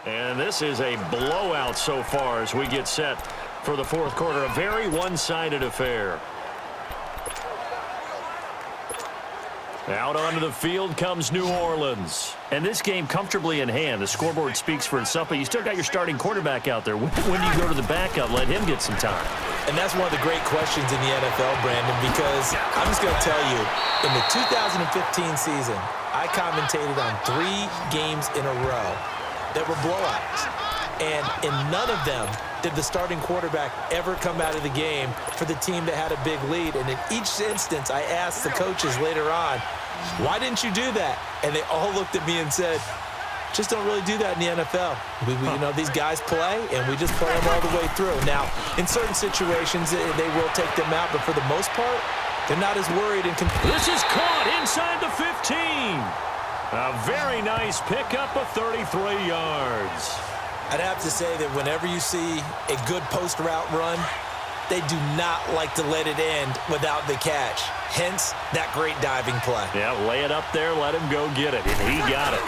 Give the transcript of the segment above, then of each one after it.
And this is a blowout so far as we get set for the fourth quarter. A very one-sided affair. Out onto the field comes New Orleans. And this game comfortably in hand. The scoreboard speaks for itself, but you still got your starting quarterback out there. When do you go to the backup? Let him get some time. And that's one of the great questions in the NFL, Brandon, because I'm just going to tell you, in the 2015 season, I commentated on 3 games in a row that were blowouts. And in none of them did the starting quarterback ever come out of the game for the team that had a big lead. And in each instance, I asked the coaches later on, why didn't you do that? And they all looked at me and said, just don't really do that in the NFL. You know, these guys play, and we just play them all the way through. Now, in certain situations, they will take them out, but for the most part, they're not as worried. This is caught inside the 15. A very nice pickup of 33 yards. I'd have to say that whenever you see a good post route run, they do not like to let it end without the catch. Hence, that great diving play. Yeah, lay it up there, let him go get it, and he got it.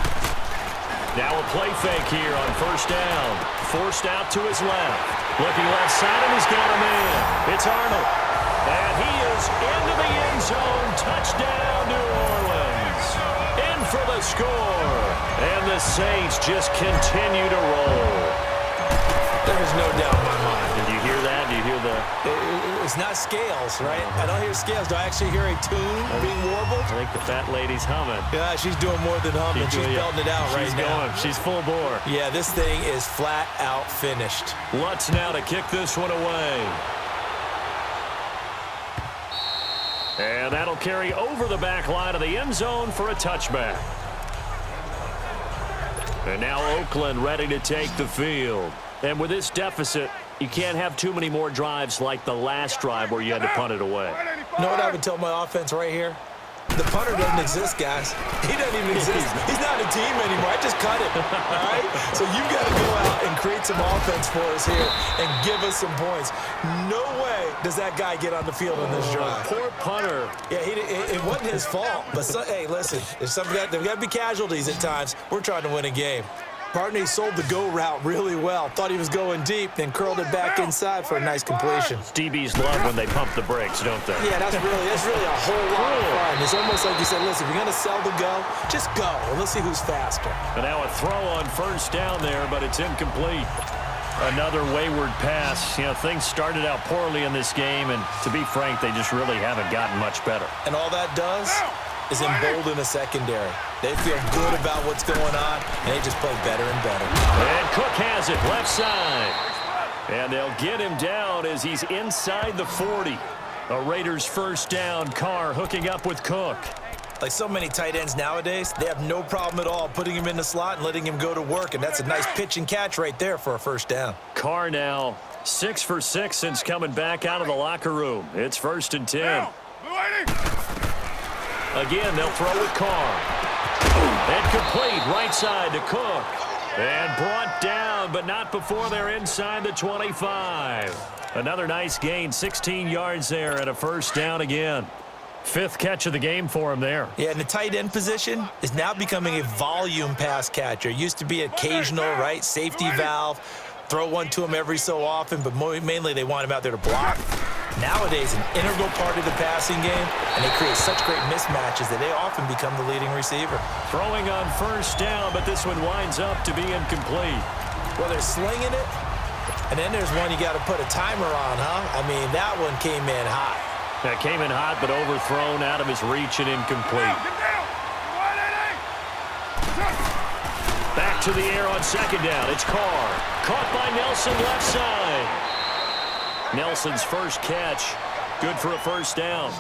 Now a play fake here on first down. Forced out to his left. Looking left side, and he's got a man. It's Arnold. And he is into the end zone. Touchdown, New Orleans. In for the score. And the Saints just continue to roll. There is no doubt in my mind. Did you hear that? Do you hear the... It's not scales, right? I don't hear scales. Do I actually hear a tune being warbled? I think the fat lady's humming. Yeah, she's doing more than humming. She's belting it out right now. She's full bore. Yeah, this thing is flat out finished. Lutz now to kick this one away. And that'll carry over the back line of the end zone for a touchback. And now Oakland ready to take the field. And with this deficit, you can't have too many more drives like the last drive where you had to punt it away. You know what I would tell my offense right here? The punter doesn't exist, guys. He doesn't even exist. He's not a team anymore. I just cut him, all right? So you've got to go out and create some offense for us here and give us some points. No way does that guy get on the field on this drive. Poor punter. Yeah, it wasn't his fault. But, hey, listen, there's got to be casualties at times. We're trying to win a game. Partner, he sold the go route really well. Thought he was going deep, then curled it back inside for a nice completion. DBs love when they pump the brakes, don't they? Yeah, that's really a whole lot of fun. It's almost like you said, listen, if you're going to sell the go, just go, and let's see who's faster. And now a throw on first down there, but it's incomplete. Another wayward pass. You know, things started out poorly in this game, and to be frank, they just really haven't gotten much better. And all that does is embolden a secondary. They feel good about what's going on, and they just play better and better. And Cook has it left side. And they'll get him down as he's inside the 40. A Raiders first down. Carr hooking up with Cook. Like so many tight ends nowadays, they have no problem at all putting him in the slot and letting him go to work, and that's a nice pitch and catch right there for a first down. Carr now 6 for 6 since coming back out of the locker room. It's 1st and 10. Again, they'll throw with Carr. And complete right side to Cook. And brought down, but not before they're inside the 25. Another nice gain, 16 yards there and a first down again. 5th catch of the game for him there. Yeah, and the tight end position is now becoming a volume pass catcher. Used to be occasional, right, safety valve. Throw one to him every so often, but mainly they want him out there to block. Nowadays, an integral part of the passing game, and they create such great mismatches that they often become the leading receiver. Throwing on first down, but this one winds up to be incomplete. Well, they're slinging it, and then there's one you got to put a timer on, huh? I mean, that one came in hot. That came in hot, but overthrown out of his reach and incomplete. Back to the air on second down. It's Carr. Caught by Nelson left side. Nelson's first catch. Good for a first down.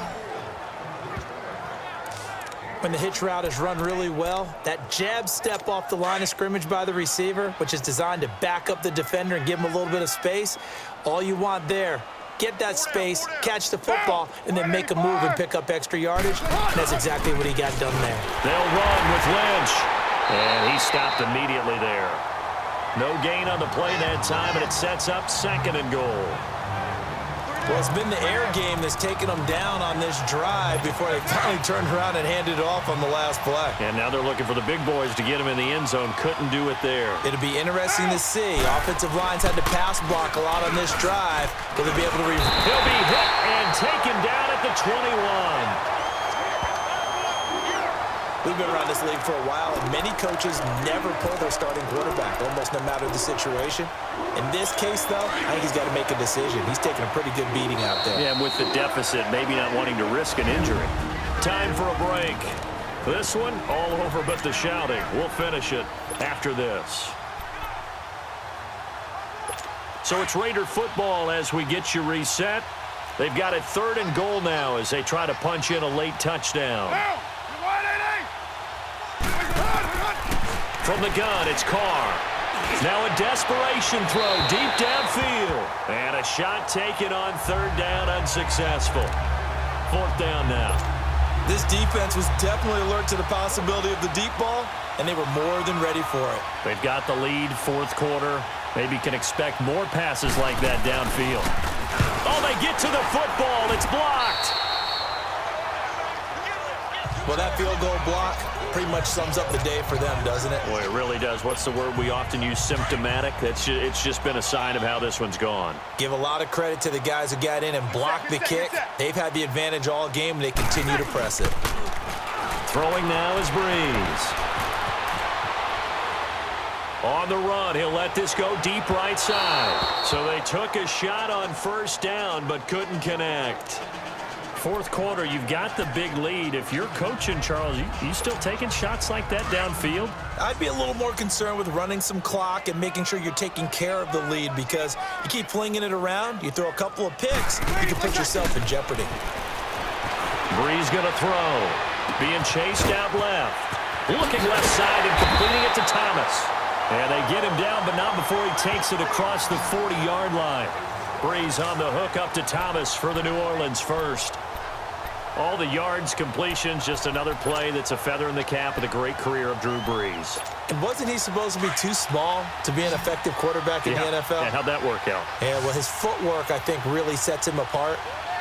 When the hitch route is run really well, that jab step off the line of scrimmage by the receiver, which is designed to back up the defender and give him a little bit of space, all you want there, get that space, catch the football, and then make a move and pick up extra yardage. And that's exactly what he got done there. They'll run with Lynch. And he stopped immediately there. No gain on the play that time, and it sets up 2nd and goal. Well, it's been the air game that's taken them down on this drive before they finally turned around and handed it off on the last play. And now they're looking for the big boys to get him in the end zone. Couldn't do it there. It'll be interesting to see. Offensive lines had to pass block a lot on this drive. Will they be able to He'll be hit and taken down at the 21. We've been around this league for a while, and many coaches never pull their starting quarterback, almost no matter the situation. In this case, though, I think he's got to make a decision. He's taking a pretty good beating out there. Yeah, and with the deficit, maybe not wanting to risk an injury. Time for a break. This one, all over but the shouting. We'll finish it after this. So it's Raider football as we get you reset. They've got it 3rd and goal now as they try to punch in a late touchdown. From the gun, it's Carr. Now a desperation throw deep downfield. And a shot taken on 3rd down, unsuccessful. 4th down now. This defense was definitely alert to the possibility of the deep ball, and they were more than ready for it. They've got the lead, 4th quarter. Maybe can expect more passes like that downfield. Oh, they get to the football. It's blocked. Well, that field goal block pretty much sums up the day for them, doesn't it? Boy, it really does. What's the word we often use? Symptomatic. It's just been a sign of how this one's gone. Give a lot of credit to the guys who got in and blocked the kick. They've had the advantage all game, and they continue to press it. Throwing now is Breeze. On the run, he'll let this go deep right side. So they took a shot on 1st down, but couldn't connect. 4th quarter, you've got the big lead. If you're coaching, Charles, you still taking shots like that downfield? I'd be a little more concerned with running some clock and making sure you're taking care of the lead, because you keep flinging it around, you throw a couple of picks, you can put yourself in jeopardy. Breeze going to throw. Being chased out left. Looking left side and completing it to Thomas. And they get him down, but not before he takes it across the 40-yard line. Breeze on the hook up to Thomas for the New Orleans first. All the yards, completions, just another play that's a feather in the cap of the great career of Drew Brees. And wasn't he supposed to be too small to be an effective quarterback in the NFL? Yeah, how'd that work out? Yeah, well, his footwork, I think, really sets him apart.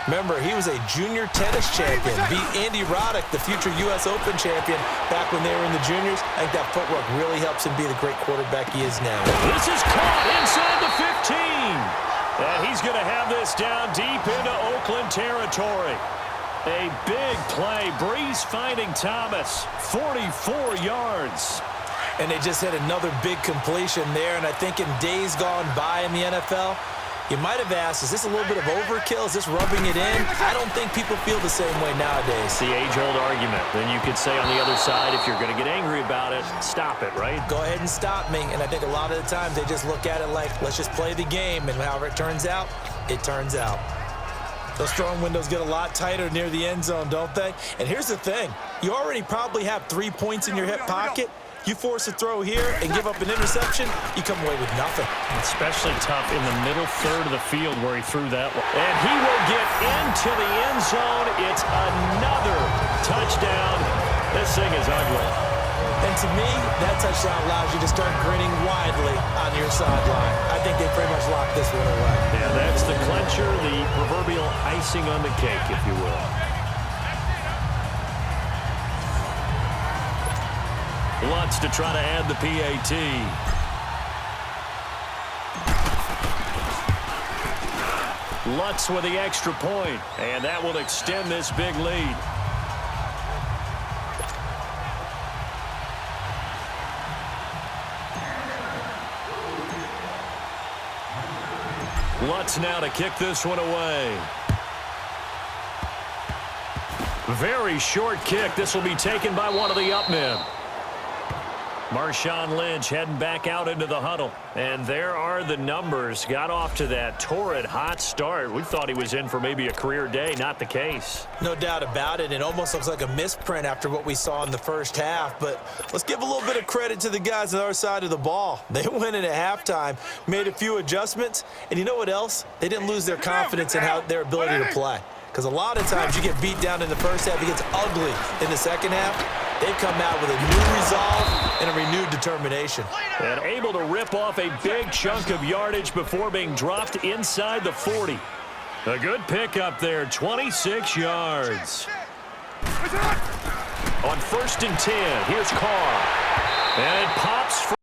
Remember, he was a junior tennis champion, beat Andy Roddick, the future U.S. Open champion, back when they were in the juniors. I think that footwork really helps him be the great quarterback he is now. This is caught inside the 15. And he's going to have this down deep into Oakland territory. A big play. Breeze finding Thomas. 44 yards. And they just hit another big completion there. And I think in days gone by in the NFL, you might have asked, is this a little bit of overkill? Is this rubbing it in? I don't think people feel the same way nowadays. It's the age-old argument. Then you could say on the other side, if you're going to get angry about it, stop it, right? Go ahead and stop me. And I think a lot of the times they just look at it like, let's just play the game. And however it turns out, it turns out. Those throwing windows get a lot tighter near the end zone, don't they? And here's the thing. You already probably have 3 points in your hip pocket. You force a throw here and give up an interception, you come away with nothing. Especially tough in the middle third of the field where he threw that one. And he will get into the end zone. It's another touchdown. This thing is ugly. And to me, that touchdown allows you to start grinning widely on your sideline. I think they pretty much locked this one away. Yeah, that's the clincher, the proverbial icing on the cake, if you will. Lutz to try to add the PAT. Lutz with the extra point, and that will extend this big lead. Lutz now to kick this one away. Very short kick. This will be taken by one of the up men. Marshawn Lynch heading back out into the huddle. And there are the numbers. Got off to that torrid hot start. We thought he was in for maybe a career day. Not the case. No doubt about it. It almost looks like a misprint after what we saw in the first half. But let's give a little bit of credit to the guys on the other side of the ball. They went in at halftime, made a few adjustments. And you know what else? They didn't lose their confidence in their ability to play. Because a lot of times you get beat down in the first half. It gets ugly in the second half. They've come out with a new resolve and a renewed determination. And able to rip off a big chunk of yardage before being dropped inside the 40. A good pick up there, 26 yards. On 1st and 10, here's Carr. And it